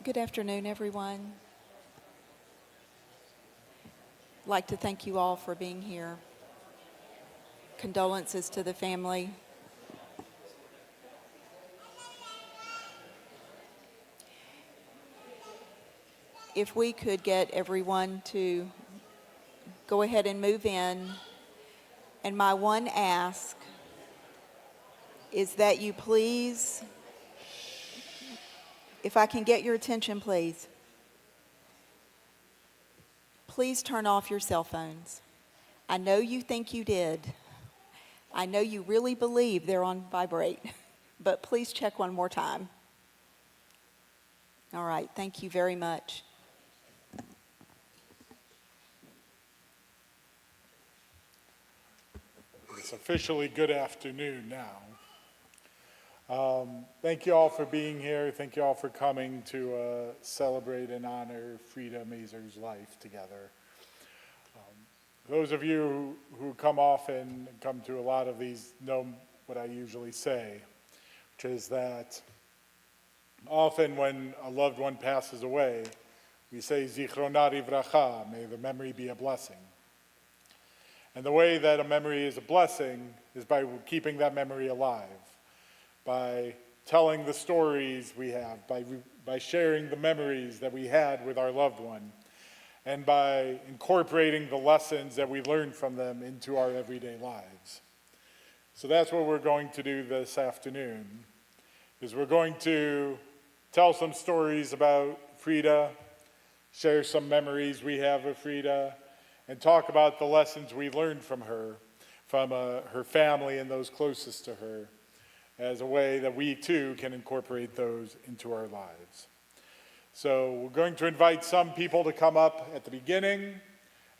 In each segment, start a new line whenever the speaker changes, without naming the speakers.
Good afternoon, everyone. I'd like to thank you all for being here. Condolences to the family. If we could get everyone to go ahead and move in, and my one ask is that you please, if I can get your attention, please turn off your cell phones. I know you think you did. I know you really believe they're on vibrate, but please check one more time. All right, thank you very much.
It's officially good afternoon now. Thank you all for being here. Thank you all for coming to celebrate and honor Frieda Mazer's life together. Those of you who come often, come to a lot of these, know what I usually say, which is that often when a loved one passes away, we say, Zichrona livracha, may the memory be a blessing. And the way that a memory is a blessing is by keeping that memory alive, by telling the stories we have, by sharing the memories that we had with our loved one, and by incorporating the lessons that we learned from them into our everyday lives. So that's what we're going to do this afternoon, is we're going to tell some stories about Frieda, share some memories we have of Frieda, and talk about the lessons we learned from her family and those closest to her, as a way that we too can incorporate those into our lives. So we're going to invite some people to come up at the beginning,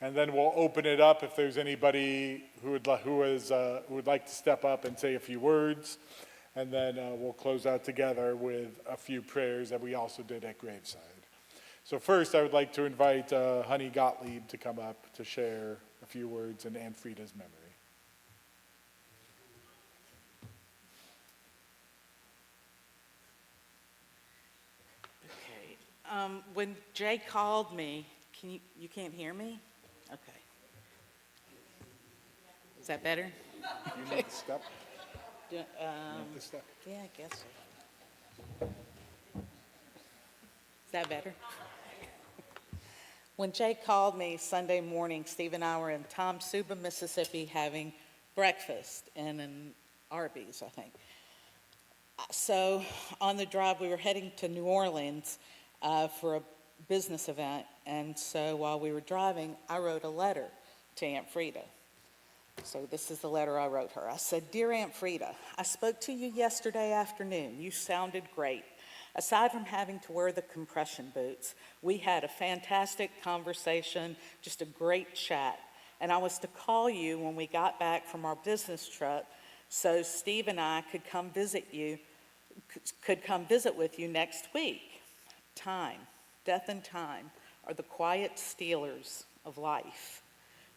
and then we'll open it up if there's anybody who would like to step up and say a few words, and then we'll close out together with a few prayers that we also did at graveside. So first, I would like to invite Honey Gottlieb to come up to share a few words in Aunt Frieda's memory.
Okay. When Jay called me, you can't hear me? Okay. Is that better?
You need to step.
Do-
You need to step.
Yeah, I guess so. Is that better? When Jay called me Sunday morning, Steve and I were in Tom Suba, Mississippi, having breakfast in an Arby's, I think. So on the drive, we were heading to New Orleans for a business event, and so while we were driving, I wrote a letter to Aunt Frieda. So this is the letter I wrote her. I said, "Dear Aunt Frieda, I spoke to you yesterday afternoon. You sounded great. Aside from having to wear the compression boots, we had a fantastic conversation, just a great chat. And I was to call you when we got back from our business trip so Steve and I could come visit with you next week. Time, death and time are the quiet stealers of life.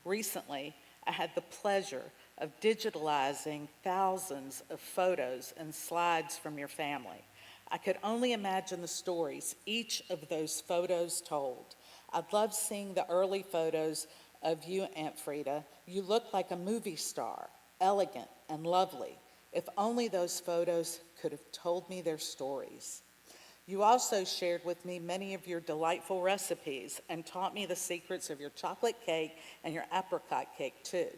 Recently, I had the pleasure of digitalizing thousands of photos and slides from your family. I could only imagine the stories each of those photos told. I loved seeing the early photos of you, Aunt Frieda. You look like a movie star, elegant and lovely. If only those photos could have told me their stories. You also shared with me many of your delightful recipes and taught me the secrets of your chocolate cake and your apricot cake too.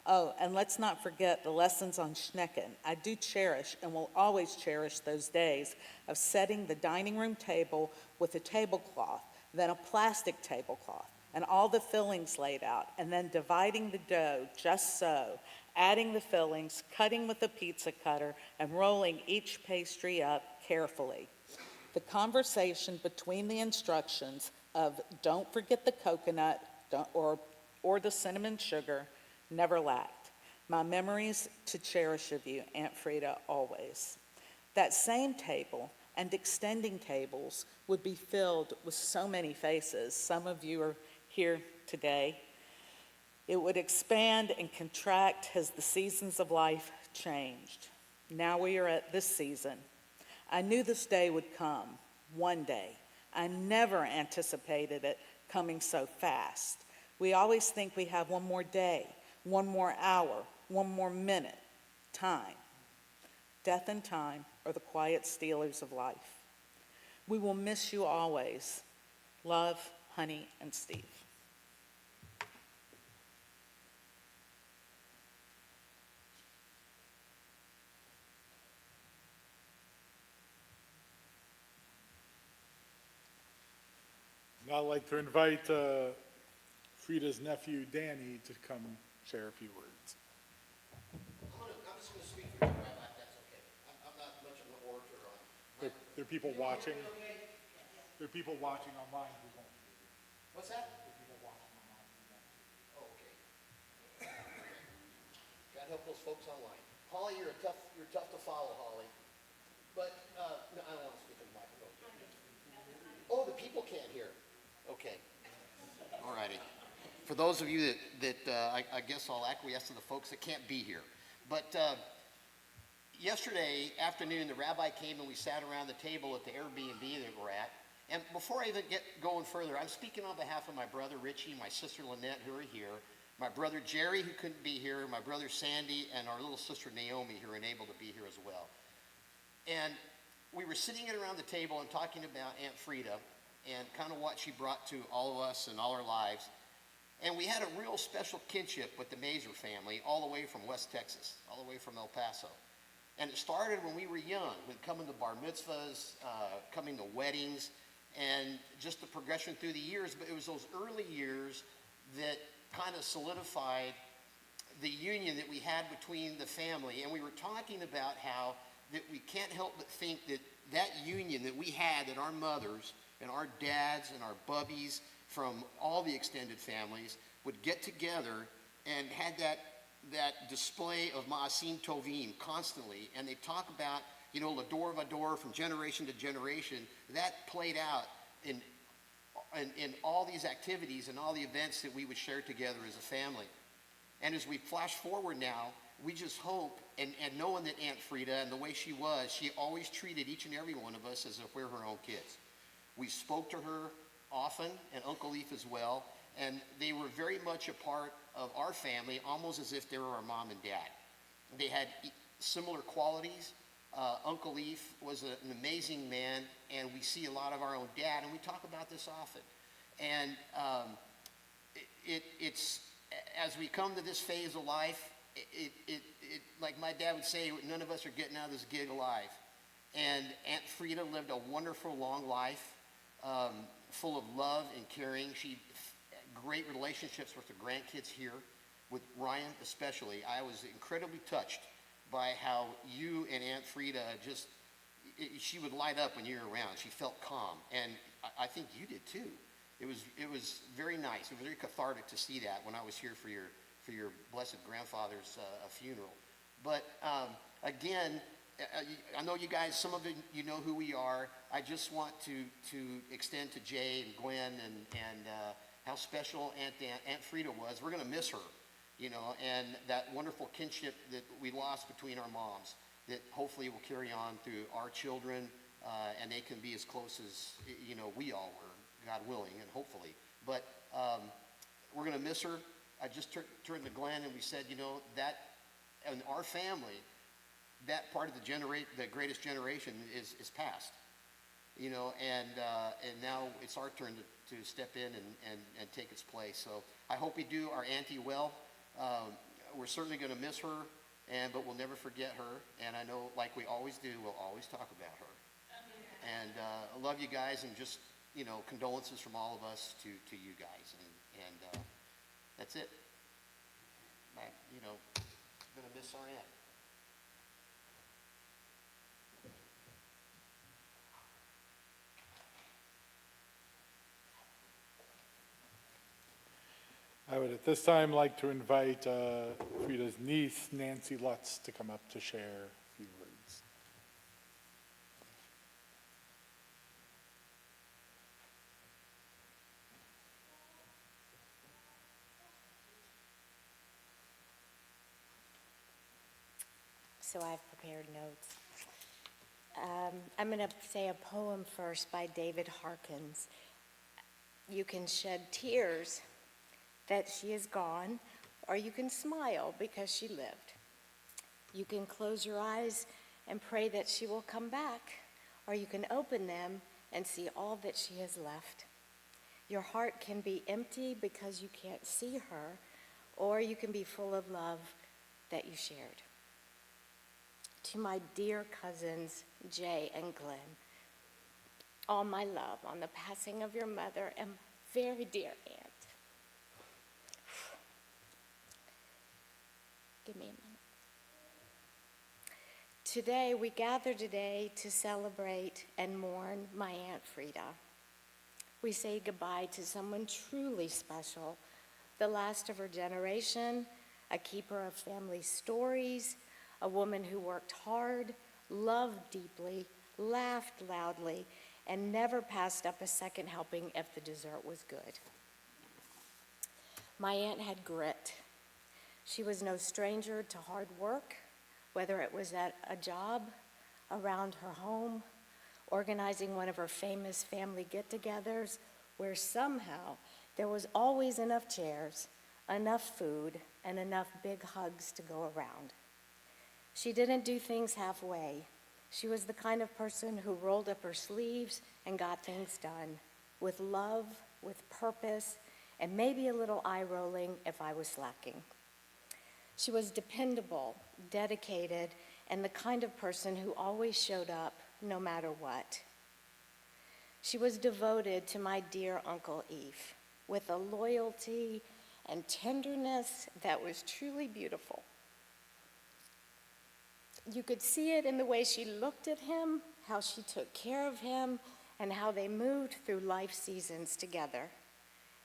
Oh, and let's not forget the lessons on Schnecken. I do cherish and will always cherish those days of setting the dining room table with a tablecloth, then a plastic tablecloth, and all the fillings laid out, and then dividing the dough just so, adding the fillings, cutting with a pizza cutter, and rolling each pastry up carefully. The conversation between the instructions of don't forget the coconut or the cinnamon sugar never lacked. My memories to cherish of you, Aunt Frieda, always. That same table and extending tables would be filled with so many faces. Some of you are here today. It would expand and contract as the seasons of life changed. Now we are at this season. I knew this day would come, one day, I never anticipated it coming so fast. We always think we have one more day, one more hour, one more minute. Time. Death and time are the quiet stealers of life. We will miss you always. Love, Honey, and Steve.
Now I'd like to invite Frieda's nephew, Danny, to come share a few words.
I'm just going to speak for you, Rabbi, if that's okay. I'm not much of an orator on.
There are people watching. There are people watching online who won't hear you.
What's that?
There are people watching online who won't hear you.
Oh, okay. God help those folks online. Holly, you're tough to follow, Holly. But, no, I don't want to speak in the microphone. Oh, the people can't hear. Okay. All righty. For those of you that I guess I'll acquiesce to the folks that can't be here. But yesterday afternoon, the rabbi came and we sat around the table at the Airbnb that we're at. And before I even get going further, I'm speaking on behalf of my brother Richie, my sister Lynette, who are here, my brother Jerry, who couldn't be here, my brother Sandy, and our little sister Naomi, who are unable to be here as well. And we were sitting around the table and talking about Aunt Frieda and kind of what she brought to all of us and all our lives. And we had a real special kinship with the Mazer family all the way from West Texas, all the way from El Paso. And it started when we were young, with coming to bar mitzvahs, coming to weddings, and just the progression through the years. But it was those early years that kind of solidified the union that we had between the family. And we were talking about how that we can't help but think that that union that we had, that our mothers and our dads and our bubbies from all the extended families would get together and had that display of Ma'asim Tovim constantly. And they talk about, Lador Vador from generation to generation. That played out in all these activities and all the events that we would share together as a family. And as we flash forward now, we just hope, and knowing that Aunt Frieda and the way she was, she always treated each and every one of us as if we're her own kids. We spoke to her often, and Uncle Leaf as well, and they were very much a part of our family, almost as if they were our mom and dad. They had similar qualities. Uncle Leaf was an amazing man, and we see a lot of our own dad, and we talk about this often. And it's as we come to this phase of life, like my dad would say, none of us are getting out of this gig alive. And Aunt Frieda lived a wonderful, long life, full of love and caring. She had great relationships with her grandkids here, with Ryan especially. I was incredibly touched by how you and Aunt Frieda she would light up when you were around. She felt calm, and I think you did too. It was very nice. It was very cathartic to see that when I was here for your blessed grandfather's funeral. But again, I know you guys, some of you know who we are. I just want to extend to Jay and Gwen and how special Aunt Frieda was. We're going to miss her, and that wonderful kinship that we lost between our moms, that hopefully will carry on through our children, and they can be as close as we all were, God willing, and hopefully. But we're going to miss her. I just turned to Glenn and we said, that in our family, that part of the greatest generation is past, and now it's our turn to step in and take its place. So I hope we do our auntie well. We're certainly going to miss her, but we'll never forget her. And I know, like we always do, we'll always talk about her. And I love you guys, and just condolences from all of us to you guys. And that's it. Going to miss our aunt.
I would at this time like to invite Frieda's niece, Nancy Lutz, to come up to share a few words.
So I've prepared notes. I'm going to say a poem first by David Harkins. You can shed tears that she is gone, or you can smile because she lived. You can close your eyes and pray that she will come back, or you can open them and see all that she has left. Your heart can be empty because you can't see her, or you can be full of love that you shared. To my dear cousins, Jay and Glenn, all my love on the passing of your mother and very dear aunt. Give me a minute. Today, we gather today to celebrate and mourn my Aunt Frieda. We say goodbye to someone truly special, the last of her generation, a keeper of family stories, a woman who worked hard, loved deeply, laughed loudly, and never passed up a second helping if the dessert was good. My aunt had grit. She was no stranger to hard work, whether it was at a job, around her home, organizing one of her famous family get-togethers, where somehow there was always enough chairs, enough food, and enough big hugs to go around. She didn't do things halfway. She was the kind of person who rolled up her sleeves and got things done, with love, with purpose, and maybe a little eye rolling if I was slacking. She was dependable, dedicated, and the kind of person who always showed up no matter what. She was devoted to my dear Uncle Eve with a loyalty and tenderness that was truly beautiful. You could see it in the way she looked at him, how she took care of him, and how they moved through life seasons together.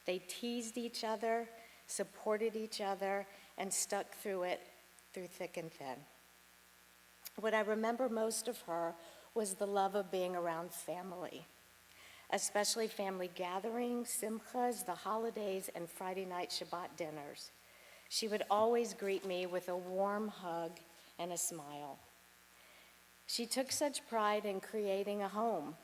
They teased each other, supported each other, and stuck through it through thick and thin. What I remember most of her was the love of being around family, especially family gatherings, simchas, the holidays, and Friday night Shabbat dinners. She would always greet me with a warm hug and a smile. She took such pride in creating a home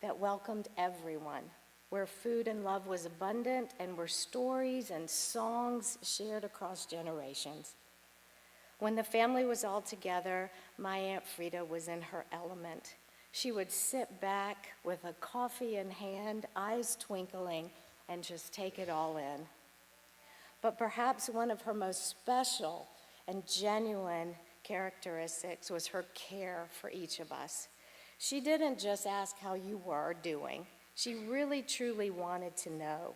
that welcomed everyone, where food and love was abundant and where stories and songs shared across generations. When the family was all together, my Aunt Frieda was in her element. She would sit back with a coffee in hand, eyes twinkling, and just take it all in. But perhaps one of her most special and genuine characteristics was her care for each of us. She didn't just ask how you were doing. She really, truly wanted to know.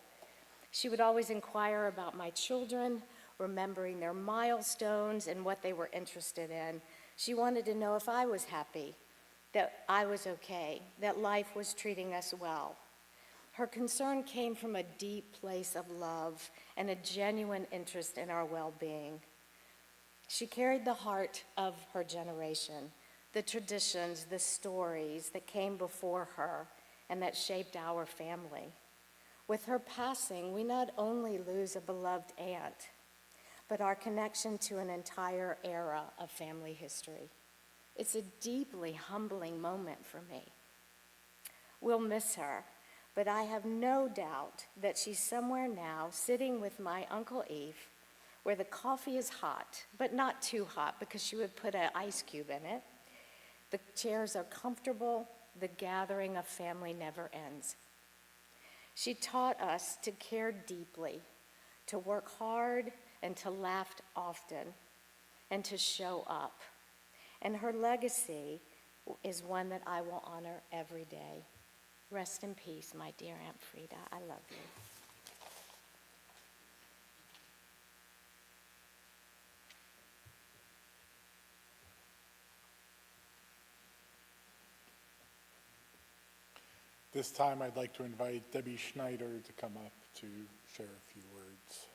She would always inquire about my children, remembering their milestones and what they were interested in. She wanted to know if I was happy, that I was okay, that life was treating us well. Her concern came from a deep place of love and a genuine interest in our well-being. She carried the heart of her generation, the traditions, the stories that came before her and that shaped our family. With her passing, we not only lose a beloved aunt, but our connection to an entire era of family history. It's a deeply humbling moment for me. We'll miss her, but I have no doubt that she's somewhere now sitting with my Uncle Eve, where the coffee is hot, but not too hot because she would put an ice cube in it. The chairs are comfortable. The gathering of family never ends. She taught us to care deeply, to work hard, and to laugh often, and to show up. And her legacy is one that I will honor every day. Rest in peace, my dear Aunt Frieda. I love you.
This time, I'd like to invite Debbie Schneider to come up to share a few words.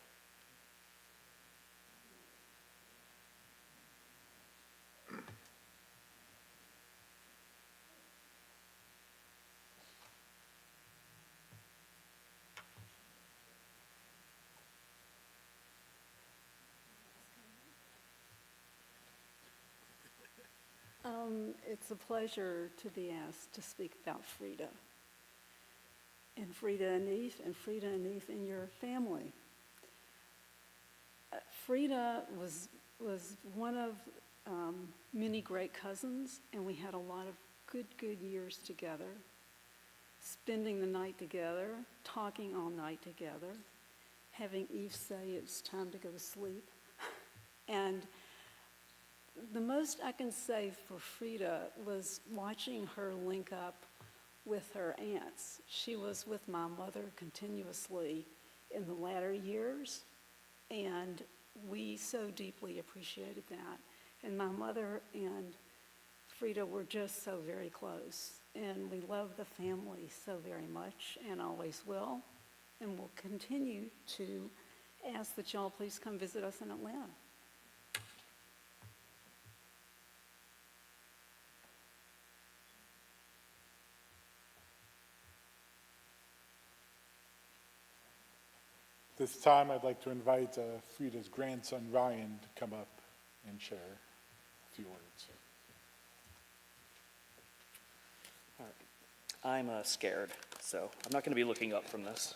It's a pleasure to be asked to speak about Frieda. And Frieda and Eve and your family. Frieda was one of many great cousins, and we had a lot of good years together, spending the night together, talking all night together, having Eve say it's time to go to sleep. And the most I can say for Frieda was watching her link up with her aunts. She was with my mother continuously in the latter years, and we so deeply appreciated that. And my mother and Frieda were just so very close, and we love the family so very much and always will, and we'll continue to ask that y'all please come visit us in Atlanta.
This time, I'd like to invite Frieda's grandson, Ryan, to come up and share a few words.
All right. I'm scared, so I'm not going to be looking up from this.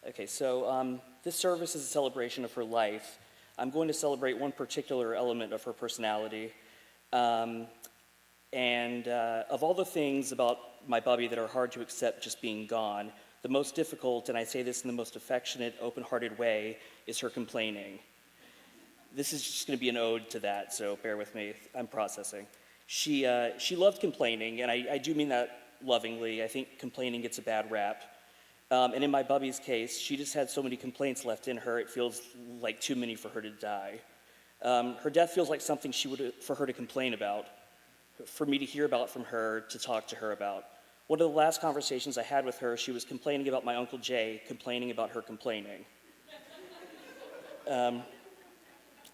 Okay, so this service is a celebration of her life. I'm going to celebrate one particular element of her personality. Of all the things about my Bubby that are hard to accept just being gone, the most difficult, and I say this in the most affectionate, open-hearted way, is her complaining. This is just going to be an ode to that, so bear with me. I'm processing. She loved complaining, and I do mean that lovingly. I think complaining gets a bad rap. And in my Bubby's case, she just had so many complaints left in her, it feels like too many for her to die. Her death feels like something for her to complain about, for me to hear about from her, to talk to her about. One of the last conversations I had with her, she was complaining about my Uncle Jay, complaining about her complaining. I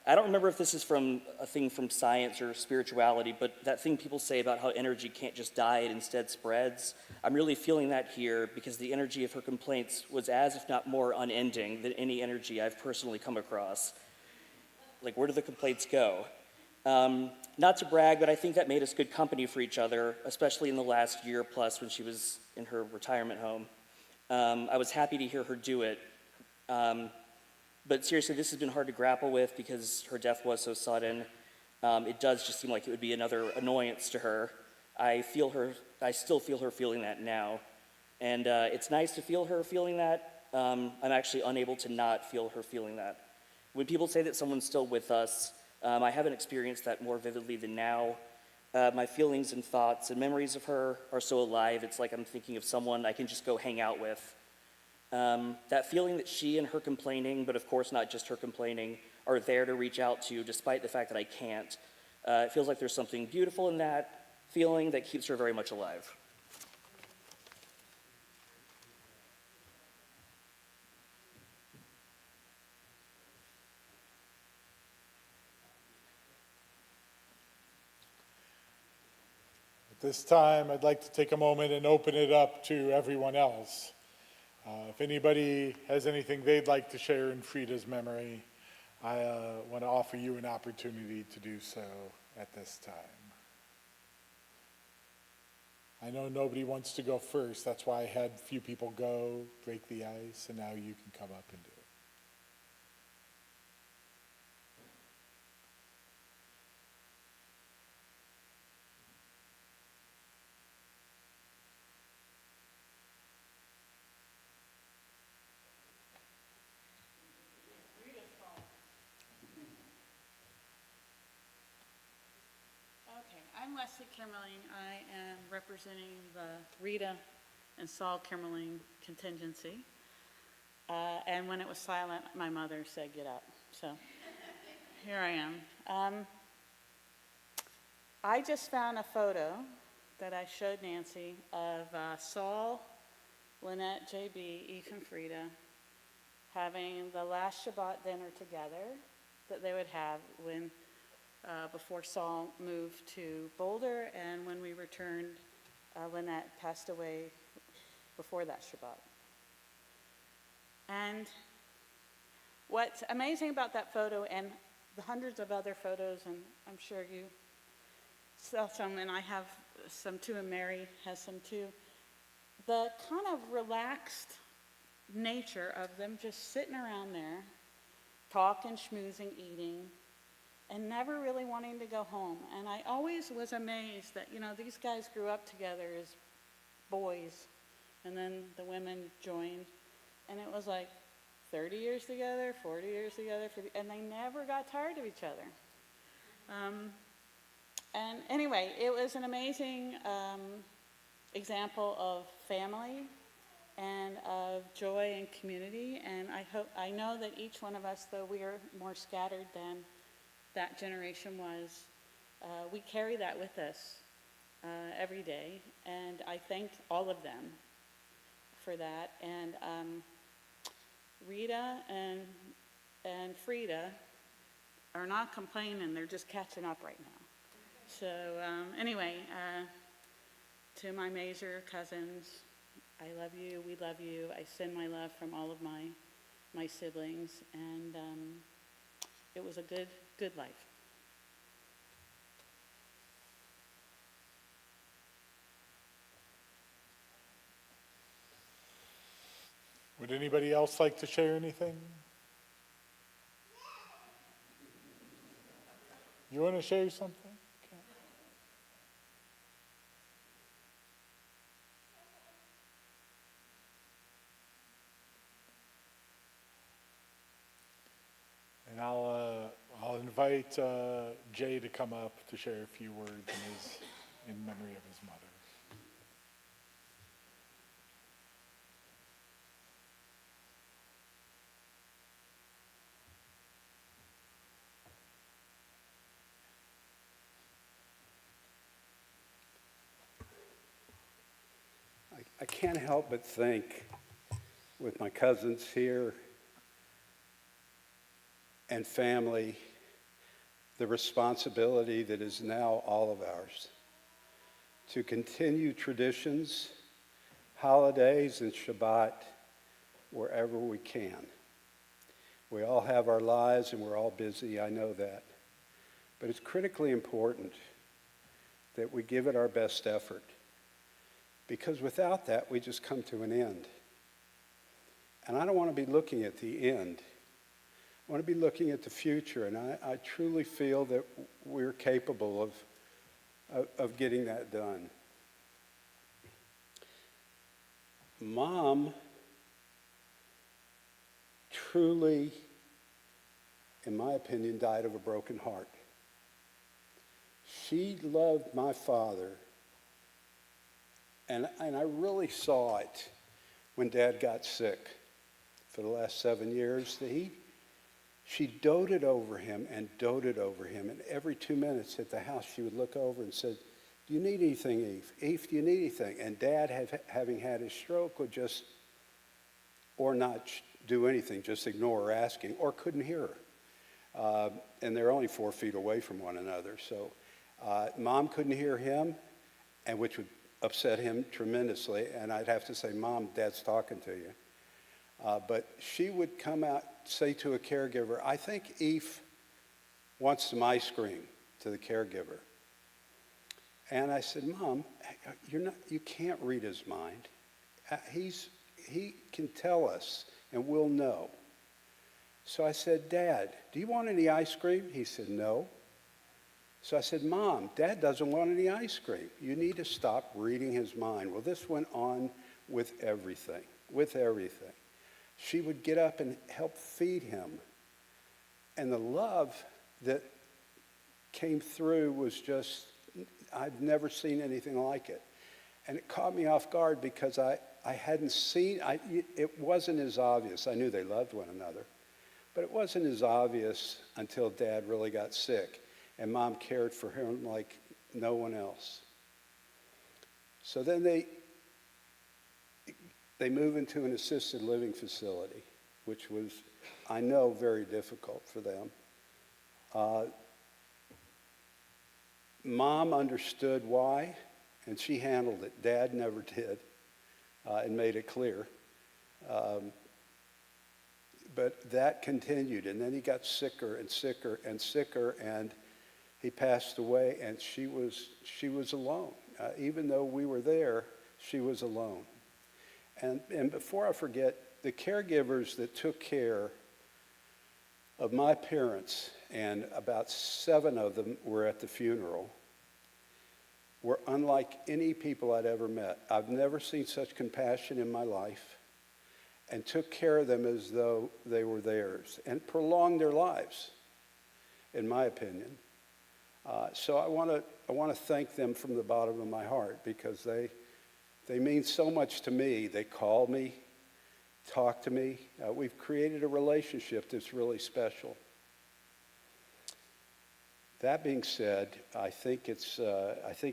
don't remember if this is from a thing from science or spirituality, but that thing people say about how energy can't just die, it instead spreads. I'm really feeling that here because the energy of her complaints was as, if not more, unending than any energy I've personally come across. Like, where do the complaints go? Not to brag, but I think that made us good company for each other, especially in the last year plus when she was in her retirement home. I was happy to hear her do it. But seriously, this has been hard to grapple with because her death was so sudden. It does just seem like it would be another annoyance to her. I still feel her feeling that now. And it's nice to feel her feeling that. I'm actually unable to not feel her feeling that. When people say that someone's still with us, I haven't experienced that more vividly than now. My feelings and thoughts and memories of her are so alive, it's like I'm thinking of someone I can just go hang out with. That feeling that she and her complaining, but of course not just her complaining, are there to reach out to despite the fact that I can't. It feels like there's something beautiful in that feeling that keeps her very much alive.
At this time, I'd like to take a moment and open it up to everyone else. If anybody has anything they'd like to share in Frieda's memory, I want to offer you an opportunity to do so at this time. I know nobody wants to go first. That's why I had a few people go, break the ice, and now you can come up and do it.
Okay, I'm Leslie Kimmerling. I am representing the Rita and Saul Kimmerling contingency. And when it was silent, my mother said, "Get up." So here I am. I just found a photo that I showed Nancy of Saul, Lynette, JB, Eve, and Frieda having the last Shabbat dinner together that they would have when before Saul moved to Boulder, and when we returned, Lynette passed away before that Shabbat. And What's amazing about that photo and the hundreds of other photos, and I'm sure you saw some, and I have some too, and Mary has some too, the kind of relaxed nature of them just sitting around there, talking, schmoozing, eating, and never really wanting to go home. And I always was amazed that, these guys grew up together as boys, and then the women joined, and it was like 30 years together, 40 years together, 50, and they never got tired of each other. And anyway, it was an amazing example of family and of joy and community, and I know that each one of us, though we are more scattered than that generation was, we carry that with us every day, and I thank all of them for that. And Rita and Frieda are not complaining, they're just catching up right now. So anyway, to my Mazer cousins, I love you, we love you. I send my love from all of my siblings, and it was a good life.
Would anybody else like to share anything? You want to share something? Okay. And I'll invite Jay to come up to share a few words in memory of his mother.
I can't help but think, with my cousins here and family, the responsibility that is now all of ours to continue traditions, holidays, and Shabbat wherever we can. We all have our lives and we're all busy, I know that. But it's critically important that we give it our best effort, because without that, we just come to an end. And I don't want to be looking at the end. I want to be looking at the future, and I truly feel that we're capable of getting that done. Mom truly, in my opinion, died of a broken heart. She loved my father, and I really saw it when Dad got sick for the last 7 years. She doted over him, and every 2 minutes at the house she would look over and said, "Do you need anything, Eve? Eve, do you need anything?" And Dad, having had his stroke, would just, or not do anything, just ignore her asking, or couldn't hear her. And they're only 4 feet away from one another. So Mom couldn't hear him, and which would upset him tremendously. And I'd have to say, "Mom, Dad's talking to you." But she would come out, say to a caregiver, "I think Eve wants some ice cream," to the caregiver. And I said, "Mom, you can't read his mind. He can tell us and we'll know." So I said, "Dad, do you want any ice cream?" He said, "No." So I said, "Mom, Dad doesn't want any ice cream. You need to stop reading his mind." Well, this went on with everything. She would get up and help feed him. And the love that came through was just, I've never seen anything like it. And it caught me off guard because I hadn't seen, it wasn't as obvious. I knew they loved one another, but it wasn't as obvious until Dad really got sick. And Mom cared for him like no one else. So then they move into an assisted living facility, which was, I know, very difficult for them. Mom understood why, and she handled it. Dad never did, and made it clear. but that continued, and then he got sicker and sicker and sicker, and he passed away, and she was alone. Even though we were there, she was alone. And before I forget, the caregivers that took care of my parents, and about 7 of them were at the funeral, were unlike any people I'd ever met. I've never seen such compassion in my life, and took care of them as though they were theirs, and prolonged their lives, in my opinion. So I want to thank them from the bottom of my heart, because they mean so much to me. They call me, talk to me. We've created a relationship that's really special. That being said, I think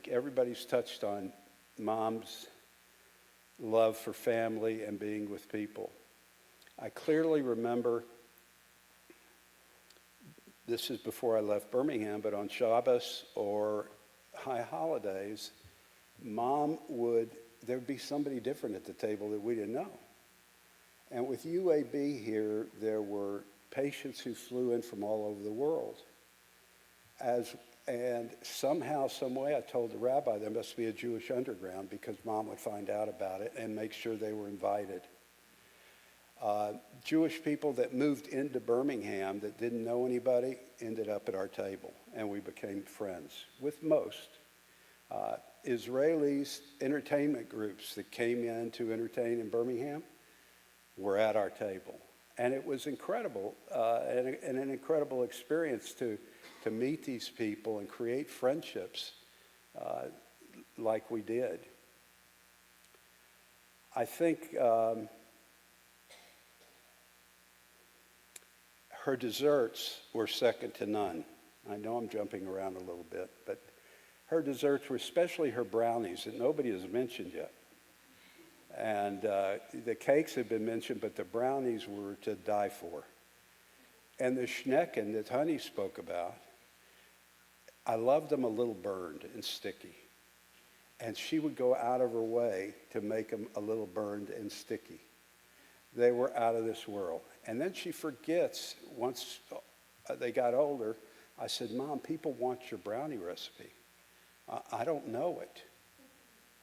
everybody's touched on Mom's love for family and being with people. I clearly remember, this is before I left Birmingham, but on Shabbos or high holidays, there'd be somebody different at the table that we didn't know. And with UAB here, there were patients who flew in from all over the world. And somehow, some way, I told the rabbi there must be a Jewish underground, because Mom would find out about it and make sure they were invited. Jewish people that moved into Birmingham that didn't know anybody ended up at our table, and we became friends with most. Israelis, entertainment groups that came in to entertain in Birmingham were at our table. And it was incredible, and an incredible experience to meet these people and create friendships like we did. I think her desserts were second to none. I know I'm jumping around a little bit, but her desserts were, especially her brownies, that nobody has mentioned yet. And the cakes have been mentioned, but the brownies were to die for. And the schnecken that Honey spoke about, I loved them a little burned and sticky. And she would go out of her way to make them a little burned and sticky. They were out of this world. And then she forgets, once they got older, I said, Mom, people want your brownie recipe. I don't know it.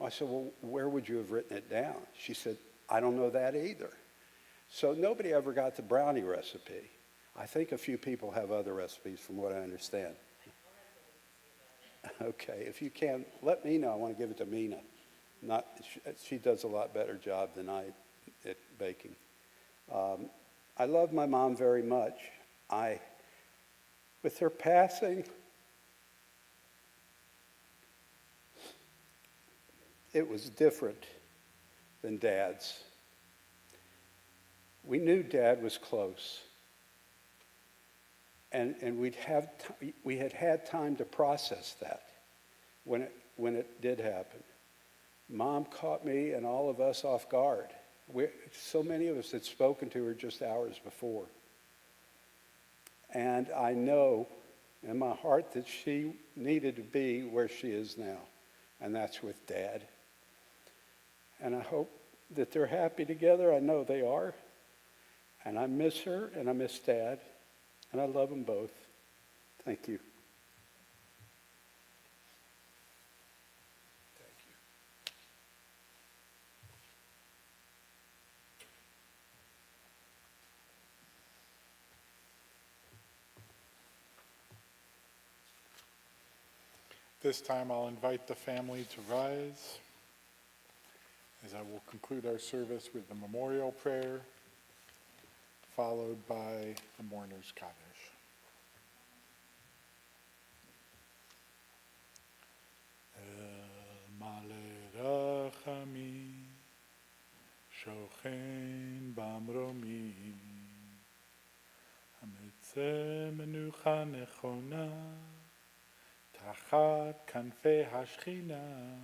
I said, well, where would you have written it down? She said, I don't know that either. So nobody ever got the brownie recipe. I think a few people have other recipes from what I understand. Okay, if you can, let me know. I want to give it to Mina. She does a lot better job than I at baking. I love my mom very much. With her passing, it was different than Dad's. We knew Dad was close. And we had had time to process that when it did happen. Mom caught me and all of us off guard. So many of us had spoken to her just hours before. And I know in my heart that she needed to be where she is now, and that's with Dad. And I hope that they're happy together. I know they are. And I miss her, and I miss Dad, and I love them both. Thank you.
This time I'll invite the family to rise as I will conclude our service with the memorial prayer, followed by the mourner's Kaddish. El male rachamim, shochen bamromi, hametzeh menucha nechona, תחת כנפי השכינה,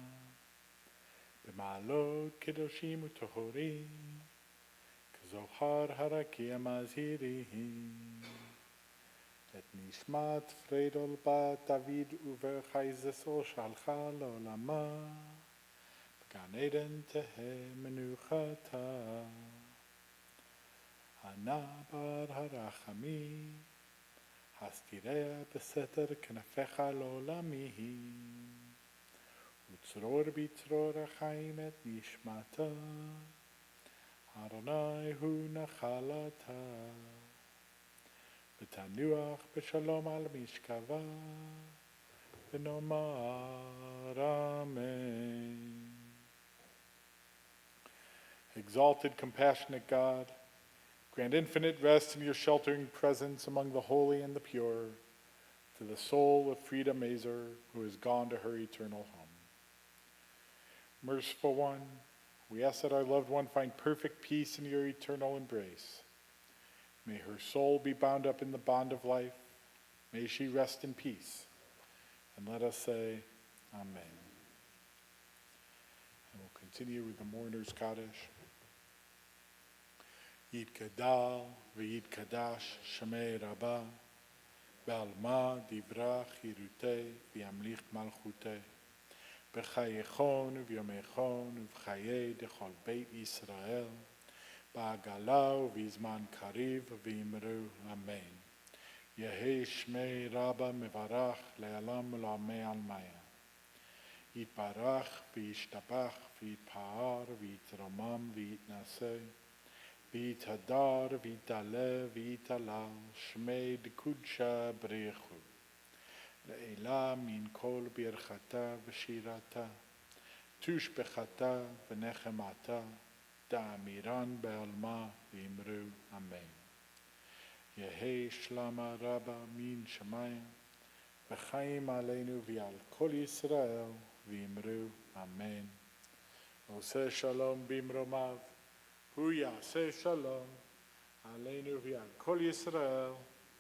במעלות קדושים וטהורים, כזוהר הרקיע מזהירים, את נשמת פרידל בת דוד ובחייזסו שלחה לעולמה, בגן עדן תהא מנוחתה. הנבר הרחמים, הסתיריה בסתר כנפיך לעולמי, וצרור בצרור החיים את נשמתה, אדוני הוא נחלתה, ותנוח בשלום על משכבה, ונאמר אמן. Exalted, compassionate God, grant infinite rest in your sheltering presence among the holy and the pure, to the soul of Frieda Mazer, who has gone to her eternal home. Merciful One, we ask that our loved one find perfect peace in your eternal embrace. May her soul be bound up in the bond of life. May she rest in peace. And let us say, Amen. And we'll continue with the Mourner's Kaddish. יתגדל ויתקדש שמי רבה, בעלמא דברה חירותי וימליך מלכותי, בחייכון וביומייכון ובחיי דכל בית ישראל, בעגלה ובזמן קריב ואמרו אמן. יהי שמי רבה מברך לעולם ולעולמי עלמיה. יתברך וישתבח ויתפאר ויתרומם ויתנשא, ויתהדר ויתעלה ויתעלל, שמי דקודשה בריחו. לעילה מן כל ברכתה ושירתה, תושבחתה ונחמתה, דאמירן בעלמה ואמרו אמן. יהי שלמה רבה מן שמיים, וחיים עלינו ועל כל ישראל, ואמרו אמן. עושה שלום במרומיו, הוא יעשה שלום עלינו ועל כל ישראל,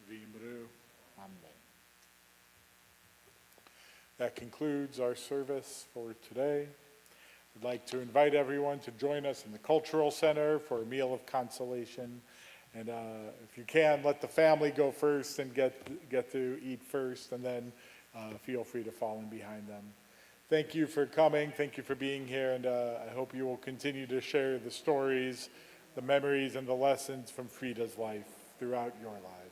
ואמרו amen. That concludes our service for today. I'd like to invite everyone to join us in the Cultural Center for a meal of consolation. And if you can, let the family go first and get to eat first, and then feel free to fall in behind them. Thank you for coming. Thank you for being here, and I hope you will continue to share the stories, the memories, and the lessons from Frieda's life throughout your lives.